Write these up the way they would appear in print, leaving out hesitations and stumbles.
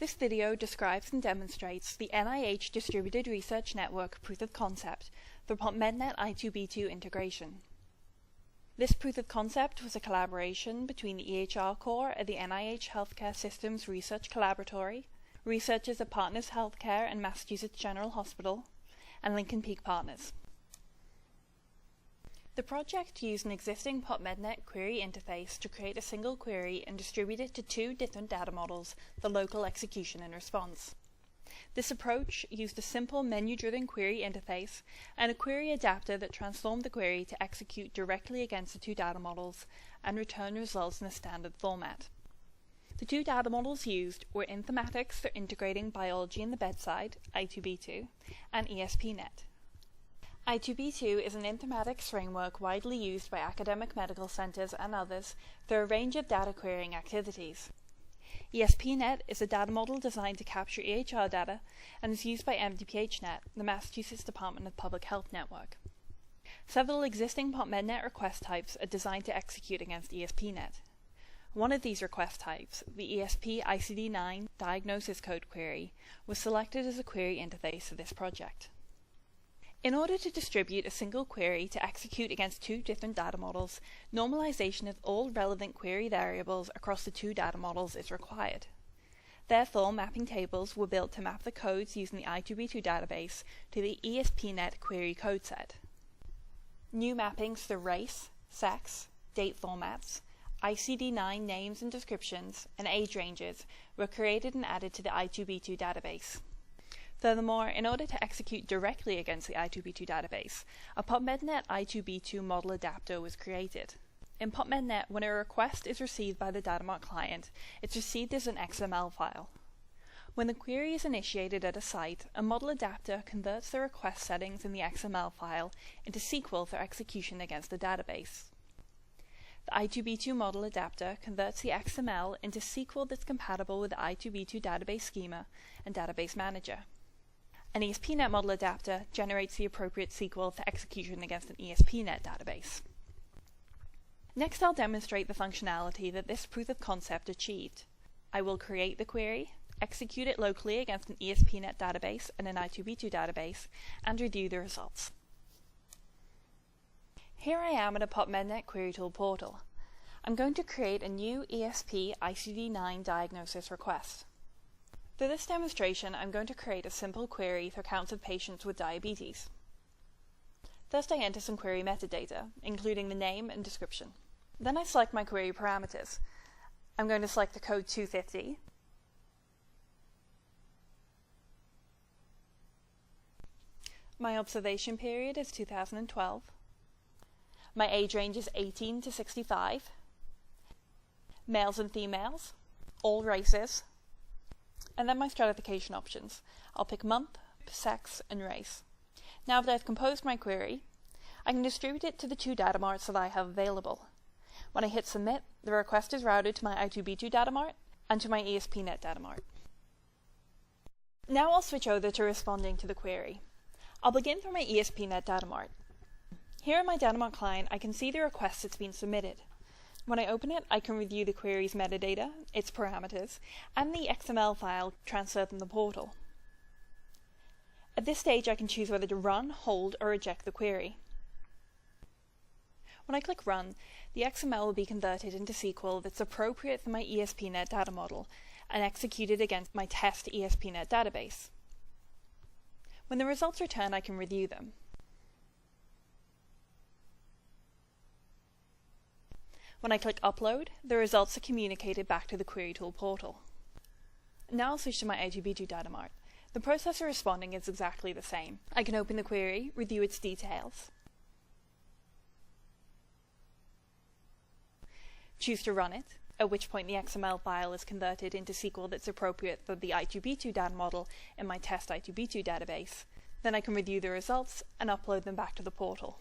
This video describes and demonstrates the NIH Distributed Research Network proof of concept for PopMedNet-i2b2 integration. This proof of concept was a collaboration between the EHR core at the NIH Healthcare Systems Research Collaboratory, researchers at Partners Healthcare and Massachusetts General Hospital, and Lincoln Peak Partners. The project used an existing PopMedNet query interface to create a single query and distribute it to two different data models for local execution and response. This approach used a simple menu-driven query interface and a query adapter that transformed the query to execute directly against the two data models and return results in a standard format. The two data models used were Informatics for integrating biology in the bedside, I2b2, and ESPNet. I2b2 is an informatics framework widely used by academic medical centers and others for a range of data querying activities. ESPNet is a data model designed to capture EHR data and is used by MDPHnet, the Massachusetts Department of Public Health network. Several existing PopMedNet request types are designed to execute against ESPNet. One of these request types, the ESP ICD-9 diagnosis code query, was selected as a query interface for this project. In order to distribute a single query to execute against two different data models, normalization of all relevant query variables across the two data models is required. Therefore, mapping tables were built to map the codes using the I2b2 database to the ESPNet query code set. New mappings for race, sex, date formats, ICD-9 names and descriptions, and age ranges were created and added to the I2b2 database. Furthermore, in order to execute directly against the I2b2 database, a PopMedNet I2b2 model adapter was created. In PopMedNet, when a request is received by the Datamart client, it's received as an XML file. When the query is initiated at a site, a model adapter converts the request settings in the XML file into SQL for execution against the database. The I2b2 model adapter converts the XML into SQL that's compatible with the I2b2 database schema and database manager. An ESPNet model adapter generates the appropriate SQL for execution against an ESPNet database. Next, I'll demonstrate the functionality that this proof of concept achieved. I will create the query, execute it locally against an ESPNet database and an I2b2 database, and review the results. Here I am in a PopMedNet Query Tool portal. I'm going to create a new ESP ICD-9 diagnosis request. For this demonstration, I'm going to create a simple query for counts of patients with diabetes. First, I enter some query metadata, including the name and description. Then I select my query parameters. I'm going to select the code 250, my observation period is 2012, my age range is 18 to 65, males and females, all races, and then my stratification options. I'll pick month, sex, and race. Now that I've composed my query, I can distribute it to the two data marts that I have available. When I hit submit, the request is routed to my I2b2 data mart and to my ESPNet data mart. Now I'll switch over to responding to the query. I'll begin from my ESPNet data mart. Here in my data mart client, I can see the request that's been submitted. When I open it, I can review the query's metadata, its parameters, and the XML file transferred from the portal. At this stage, I can choose whether to run, hold, or reject the query. When I click Run, the XML will be converted into SQL that's appropriate for my ESPNet data model and executed against my test ESPNet database. When the results return, I can review them. When I click Upload, the results are communicated back to the Query Tool portal. Now I'll switch to my I2b2 data mart. The process of responding is exactly the same. I can open the query, review its details, choose to run it, at which point the XML file is converted into SQL that's appropriate for the I2b2 data model in my test I2b2 database. Then I can review the results and upload them back to the portal.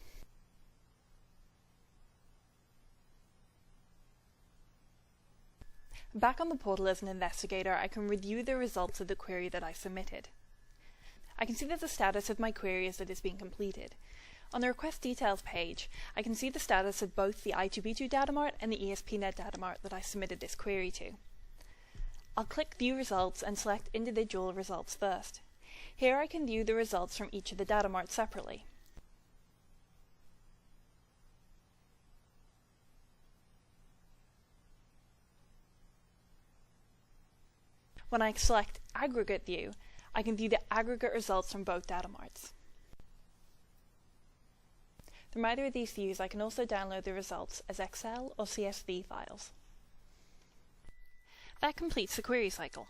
Back on the portal as an investigator, I can review the results of the query that I submitted. I can see that the status of my query is that it's been completed. On the request details page, I can see the status of both the I2b2 data mart and the ESPNet data mart that I submitted this query to. I'll click View Results and select individual results first. Here I can view the results from each of the data marts separately. When I select Aggregate View, I can view the aggregate results from both data marts. From either of these views, I can also download the results as Excel or CSV files. That completes the query cycle.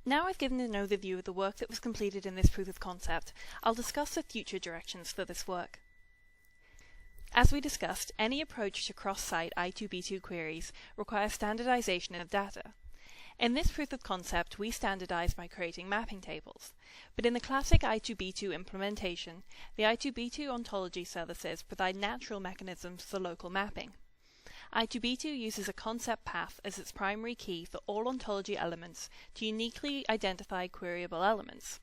Now I've given an overview of the work that was completed in this proof of concept, I'll discuss the future directions for this work. As we discussed, any approach to cross-site I2b2 queries requires standardization of data. In this proof of concept, we standardize by creating mapping tables, but in the classic I2b2 implementation, the I2b2 ontology services provide natural mechanisms for local mapping. I2b2 uses a concept path as its primary key for all ontology elements to uniquely identify queryable elements.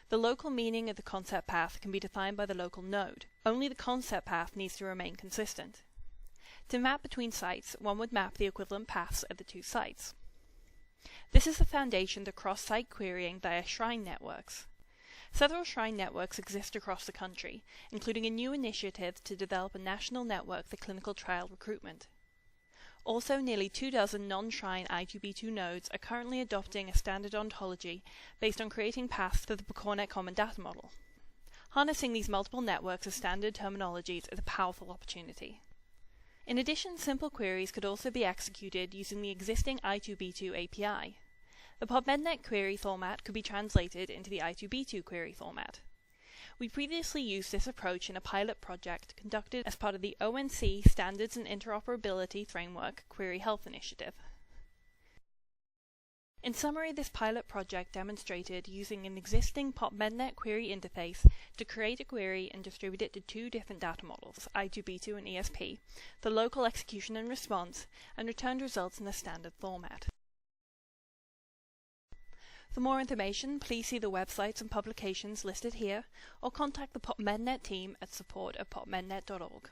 The local meaning of the concept path can be defined by the local node. Only the concept path needs to remain consistent. To map between sites, one would map the equivalent paths of the two sites. This is the foundation to cross-site querying via shrine networks. Several shrine networks exist across the country, including a new initiative to develop a national network for clinical trial recruitment. Also, nearly 24 non-shrine I2b2 nodes are currently adopting a standard ontology based on creating paths for the PopMedNet Common Data Model. Harnessing these multiple networks as standard terminologies is a powerful opportunity. In addition, simple queries could also be executed using the existing I2b2 API. The PopMedNet query format could be translated into the I2b2 query format. We previously used this approach in a pilot project conducted as part of the ONC Standards and Interoperability Framework Query Health Initiative. In summary, this pilot project demonstrated using an existing PopMedNet query interface to create a query and distribute it to two different data models, I2b2 and ESP, for local execution and response, and returned results in a standard format. For more information, please see the websites and publications listed here, or contact the PopMedNet team at support@popmednet.org.